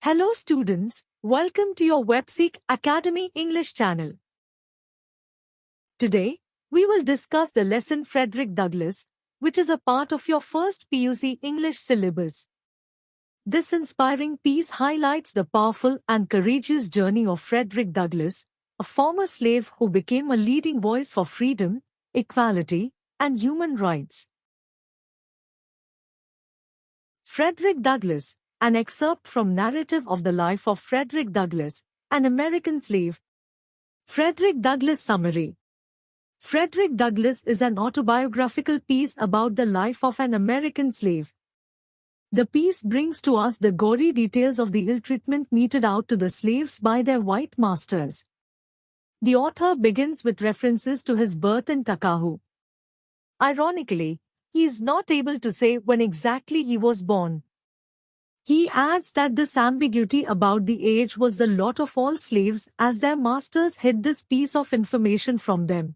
Hello students, welcome to your WebSeek.Academy English channel. Today, we will discuss the lesson Fredrick Douglass, which is a part of your first PUC English syllabus. This inspiring piece highlights the powerful and courageous journey of Fredrick Douglass, a former slave who became a leading voice for freedom, equality, and human rights. Fredrick Douglass, an excerpt from Narrative of the Life of Fredrick Douglass, an American slave. Fredrick Douglass Summary. Fredrick Douglass is an autobiographical piece about the life of an American slave. The piece brings to us the gory details of the ill treatment meted out to the slaves by their white masters. The author begins with references to his birth in Takahu. Ironically, he is not able to say when exactly he was born. He adds that this ambiguity about the age was the lot of all slaves as their masters hid this piece of information from them.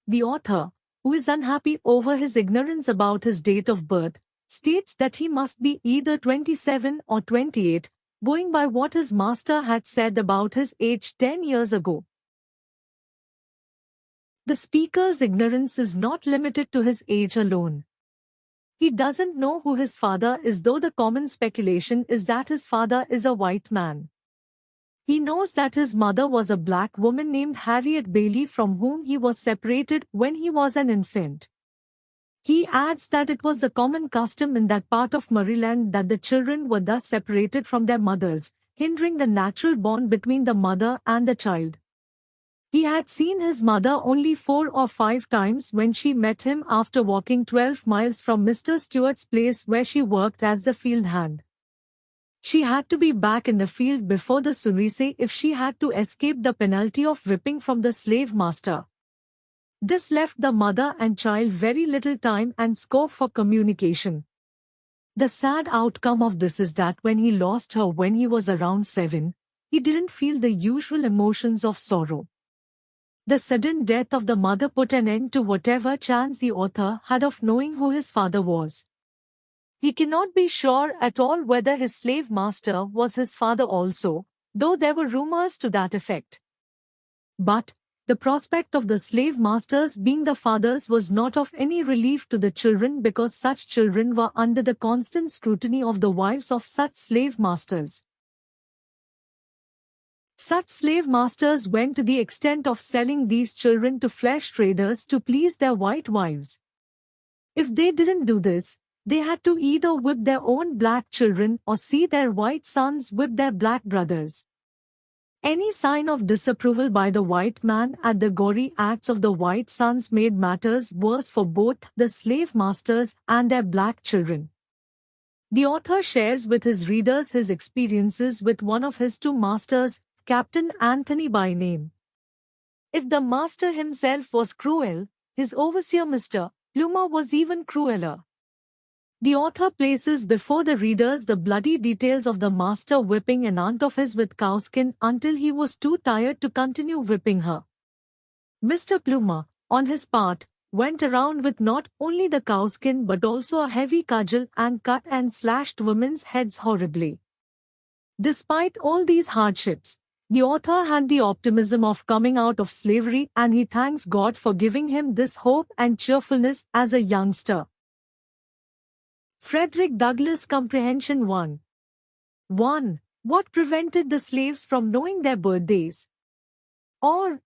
The author, who is unhappy over his ignorance about his date of birth, states that he must be either 27 or 28, going by what his master had said about his age 10 years ago. The speaker's ignorance is not limited to his age alone. He doesn't know who his father is, though the common speculation is that his father is a white man. He knows that his mother was a black woman named Harriet Bailey, from whom he was separated when he was an infant. He adds that it was the common custom in that part of Maryland that the children were thus separated from their mothers, hindering the natural bond between the mother and the child. He had seen his mother only 4 or 5 times when she met him after walking 12 miles from Mr. Stewart's place where she worked as the field hand. She had to be back in the field before the sunrise if she had to escape the penalty of whipping from the slave master. This left the mother and child very little time and scope for communication. The sad outcome of this is that when he lost her when he was around 7, he didn't feel the usual emotions of sorrow. The sudden death of the mother put an end to whatever chance the author had of knowing who his father was. He cannot be sure at all whether his slave master was his father also, though there were rumors to that effect. But the prospect of the slave masters being the fathers was not of any relief to the children, because such children were under the constant scrutiny of the wives of such slave masters. Such slave masters went to the extent of selling these children to flesh traders to please their white wives. If they didn't do this, they had to either whip their own black children or see their white sons whip their black brothers. Any sign of disapproval by the white man at the gory acts of the white sons made matters worse for both the slave masters and their black children. The author shares with his readers his experiences with one of his 2 masters, Captain Anthony by name. If the master himself was cruel, his overseer Mr. Plummer was even crueler. The author places before the readers the bloody details of the master whipping an aunt of his with cowskin until he was too tired to continue whipping her. Mr. Plummer, on his part, went around with not only the cowskin but also a heavy cudgel and cut and slashed women's heads horribly. Despite all these hardships, the author had the optimism of coming out of slavery, and he thanks God for giving him this hope and cheerfulness as a youngster. Fredrick Douglass Comprehension 1. 1. What prevented the slaves from knowing their birthdays? Or,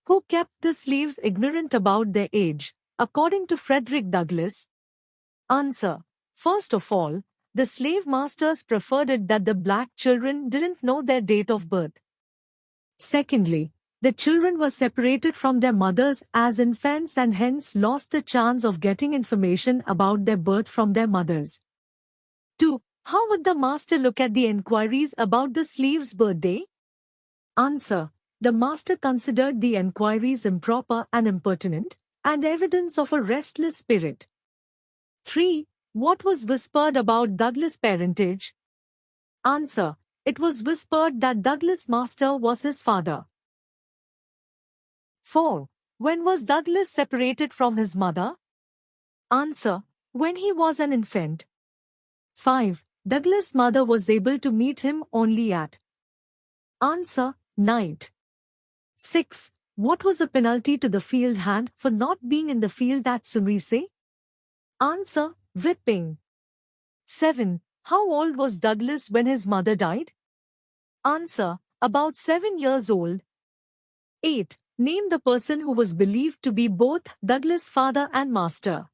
who kept the slaves ignorant about their age, according to Fredrick Douglass? Answer. First of all, the slave masters preferred it that the black children didn't know their date of birth. Secondly, the children were separated from their mothers as infants and hence lost the chance of getting information about their birth from their mothers. 2. How would the master look at the enquiries about the slave's birthday? Answer. The master considered the enquiries improper and impertinent, and evidence of a restless spirit. 3. What was whispered about Douglass' parentage? Answer. It was whispered that Douglass' master was his father. 4. When was Douglass separated from his mother? Answer. When he was an infant. 5. Douglas' mother was able to meet him only at answer, night. 6. What was the penalty to the field hand for not being in the field at Sunrise? Answer, whipping. 7. How old was Douglas when his mother died? Answer, about 7 years old. 8. Name the person who was believed to be both Douglas' father and master.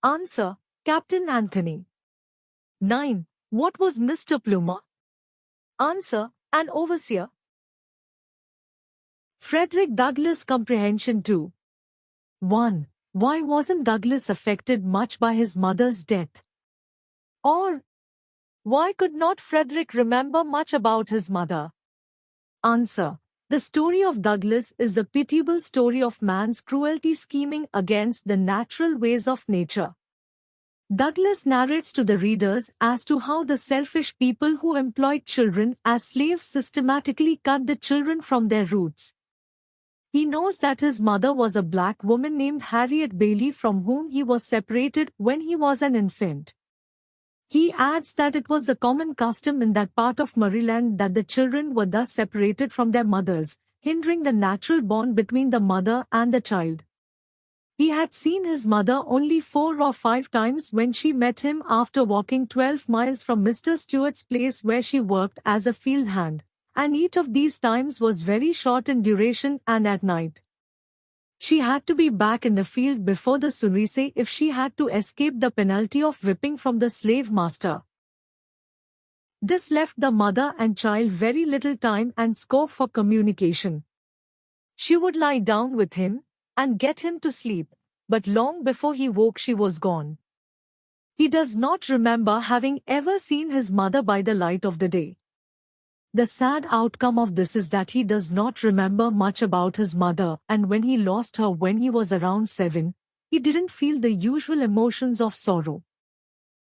Answer, Captain Anthony. 9. What was Mr. Plummer? Answer, an overseer. Fredrick Douglass Comprehension 2. 1. Why wasn't Douglas affected much by his mother's death? Or, why could not Fredrick remember much about his mother? Answer. The story of Douglas is the pitiable story of man's cruelty scheming against the natural ways of nature. Douglas narrates to the readers as to how the selfish people who employed children as slaves systematically cut the children from their roots. He knows that his mother was a black woman named Harriet Bailey from whom he was separated when he was an infant. He adds that it was the common custom in that part of Maryland that the children were thus separated from their mothers, hindering the natural bond between the mother and the child. He had seen his mother only 4 or 5 times when she met him after walking 12 miles from Mr. Stewart's place where she worked as a field hand, and each of these times was very short in duration and at night. She had to be back in the field before the Sunrise if she had to escape the penalty of whipping from the slave master. This left the mother and child very little time and scope for communication. She would lie down with him and get him to sleep, but long before he woke she was gone. He does not remember having ever seen his mother by the light of the day. The sad outcome of this is that he does not remember much about his mother, and when he lost her when he was around 7, he didn't feel the usual emotions of sorrow.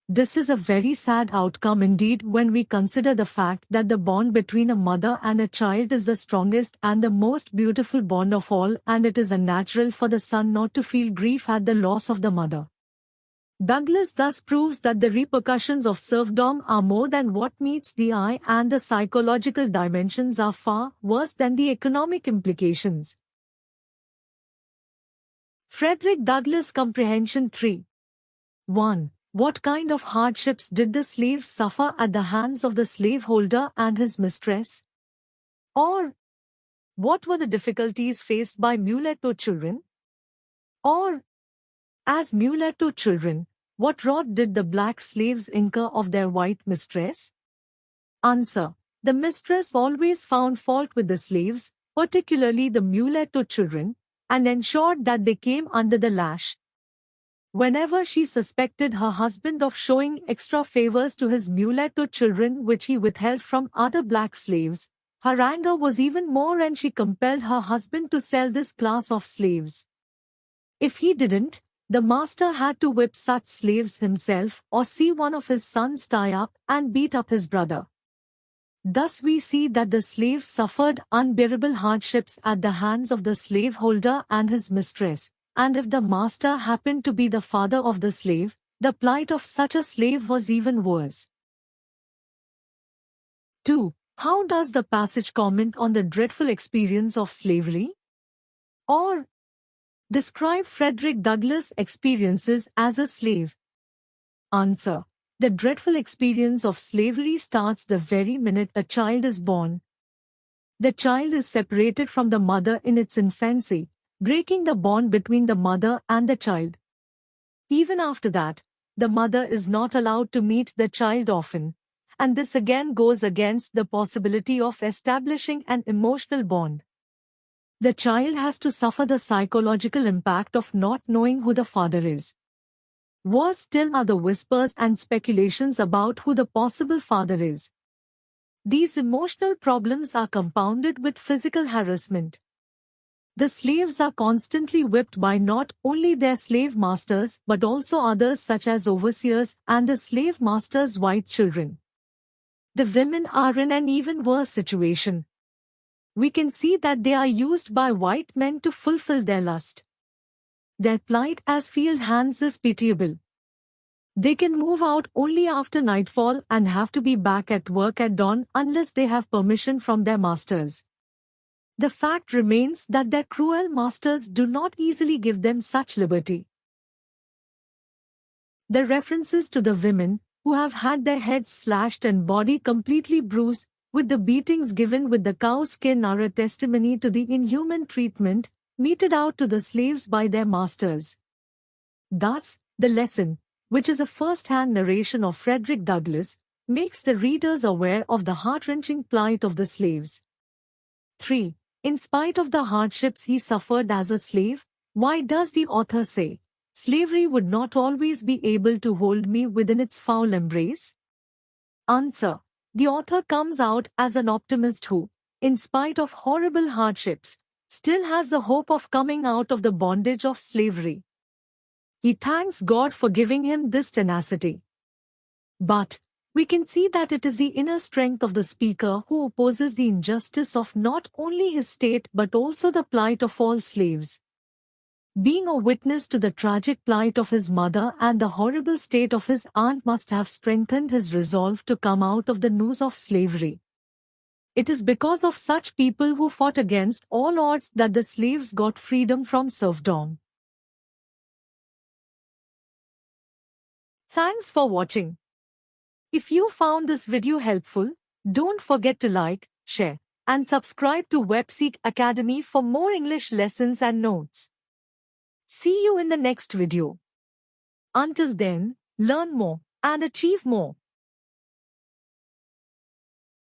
This is a very sad outcome indeed when we consider the fact that the bond between a mother and a child is the strongest and the most beautiful bond of all, and it is unnatural for the son not to feel grief at the loss of the mother. Douglas thus proves that the repercussions of serfdom are more than what meets the eye, and the psychological dimensions are far worse than the economic implications. Fredrick Douglass Comprehension 3. 1. What kind of hardships did the slave suffer at the hands of the slaveholder and his mistress? Or, what were the difficulties faced by mulatto children? Or, as mulatto children, what wrath did the black slaves incur of their white mistress? Answer. The mistress always found fault with the slaves, particularly the mulatto children, and ensured that they came under the lash. Whenever she suspected her husband of showing extra favors to his mulatto children which he withheld from other black slaves, her anger was even more, and she compelled her husband to sell this class of slaves. If he didn't, the master had to whip such slaves himself or see one of his sons tie up and beat up his brother. Thus we see that the slave suffered unbearable hardships at the hands of the slaveholder and his mistress, and if the master happened to be the father of the slave, the plight of such a slave was even worse. 2. How does the passage comment on the dreadful experience of slavery? Or, describe Fredrick Douglass' experiences as a slave? Answer. The dreadful experience of slavery starts the very minute a child is born. The child is separated from the mother in its infancy, breaking the bond between the mother and the child. Even after that, the mother is not allowed to meet the child often, and this again goes against the possibility of establishing an emotional bond. The child has to suffer the psychological impact of not knowing who the father is. Worse still are the whispers and speculations about who the possible father is. These emotional problems are compounded with physical harassment. The slaves are constantly whipped by not only their slave masters but also others such as overseers and the slave master's white children. The women are in an even worse situation. We can see that they are used by white men to fulfill their lust. Their plight as field hands is pitiable. They can move out only after nightfall and have to be back at work at dawn unless they have permission from their masters. The fact remains that their cruel masters do not easily give them such liberty. The references to the women, who have had their heads slashed and body completely bruised, with the beatings given with the cow skin, are a testimony to the inhuman treatment meted out to the slaves by their masters. Thus, the lesson, which is a first-hand narration of Fredrick Douglass, makes the readers aware of the heart-wrenching plight of the slaves. 3. In spite of the hardships he suffered as a slave, why does the author say, slavery would not always be able to hold me within its foul embrace? Answer. The author comes out as an optimist who, in spite of horrible hardships, still has the hope of coming out of the bondage of slavery. He thanks God for giving him this tenacity. But we can see that it is the inner strength of the speaker who opposes the injustice of not only his state but also the plight of all slaves. Being a witness to the tragic plight of his mother and the horrible state of his aunt must have strengthened his resolve to come out of the noose of slavery. It is because of such people who fought against all odds that the slaves got freedom from serfdom. Thanks for watching. If you found this video helpful, don't forget to like, share, and subscribe to WebSeek.Academy for more English lessons and notes. See you in the next video. Until then, learn more and achieve more.